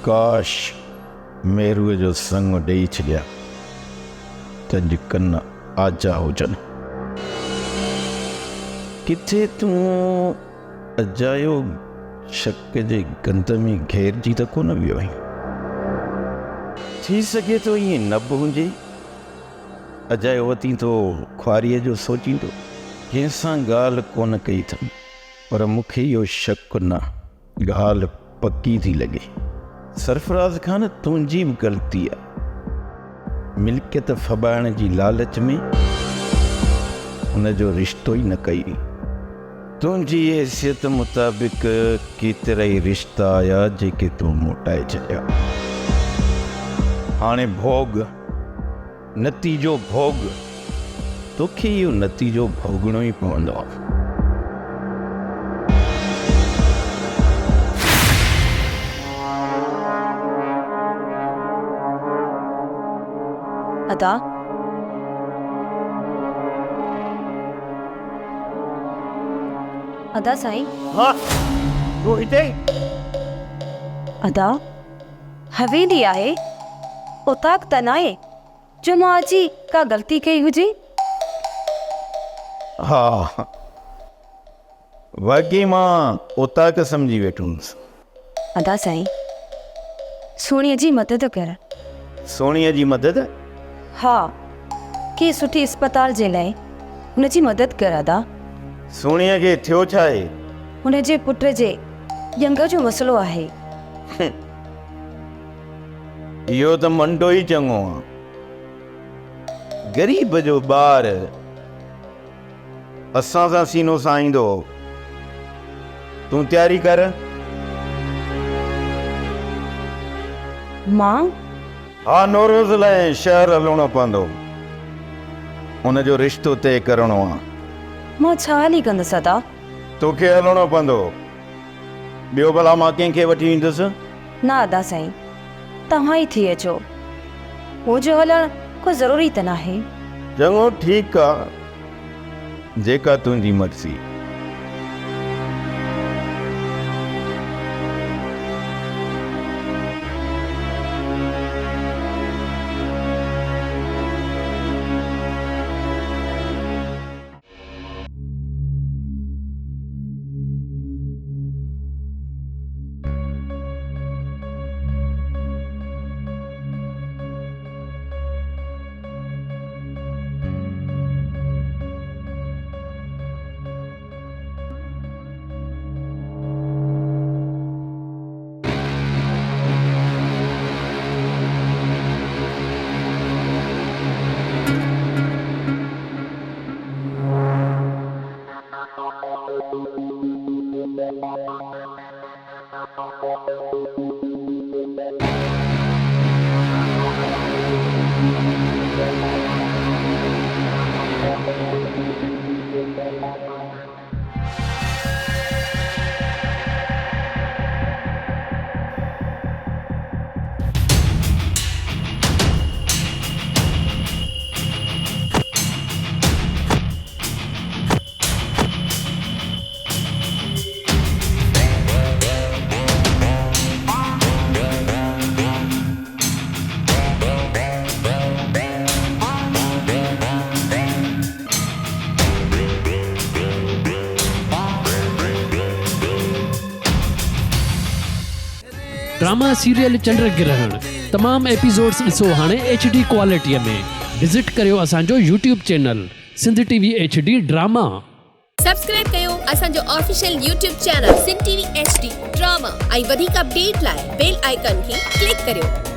काश मेरूअ जो संग ॾेई छॾिया त अॼु कन आजा हुजनि। किथे तूं अजायो शक जे गंद में घेरजी त कोन वियो आहीं? थी सघे थो ईअं न बि हुजे। अजायो वती तो ख्वारीअ जो सोचींदो कंहिंसां ॻाल्हि कोन कई अथमि, पर मूंखे इहो शक न ॻाल्हि पकी थी लॻे। सरफराज़ खान तुंहिंजी बि ग़लती आहे। मिल्कियत फॿाइण जी लालच में हुनजो रिश्तो ई न कई। तुंहिंजी हैसियत मुताबिक़ केतिरा ई रिश्ता आया जेके तूं मोटाए छॾिया। हाणे भोग, नतीजो भोग। तोखे इहो नतीजो भोगणो ई पवंदो आहे। अदा, अदा साईं। हाँ, तूं हिते? अदा, हवेली आहे, उताक त न आहे जो मां अची का ग़लती कई हुजे? हा, वाकई मां उताक सम्झी वेठुमि। अदा साईं, सोणीअ जी मदद कर। सोणीअ जी मदद? हा, के सुठी अस्पताल जे लाइ हुनजी मदद कर अदा। सोणीअ खे थियो छा आहे? हुनजे पुट जे ॼंग जो मसइलो आहे। इहो त मंडो ई चङो आहे। ग़रीब जो ॿार असां सां सीनो साईंदो। तूं तयारी कर। मां? हा, नौरोज़ लाइ शहर हलणो पवंदो। हुनजो रिश्तो तय करणो आहे। मां छा हली कंदसि अदा? तोखे हलणो पवंदो। ॿियो भला मां कंहिंखे वठी ईंदुसि? न अदा साईं, तव्हां ई थी अचो। मुंहिंजो हलणु को ज़रूरी त न आहे। चङो, ठीकु आहे, जेका तुंहिंजी मर्ज़ी। ड्रामा सीरियल चंद्र ग्रहण तमाम एपिसोड्स ॾिसो हाणे HD क्वालिटीअ में। विज़िट करियो असांजो YouTube channel Sindh TV HD drama. Subscribe कयो असांजो official YouTube channel Sindh TV HD drama ऐं वधीक अपडेट लाइ बेल आइकन खे क्लिक करियो।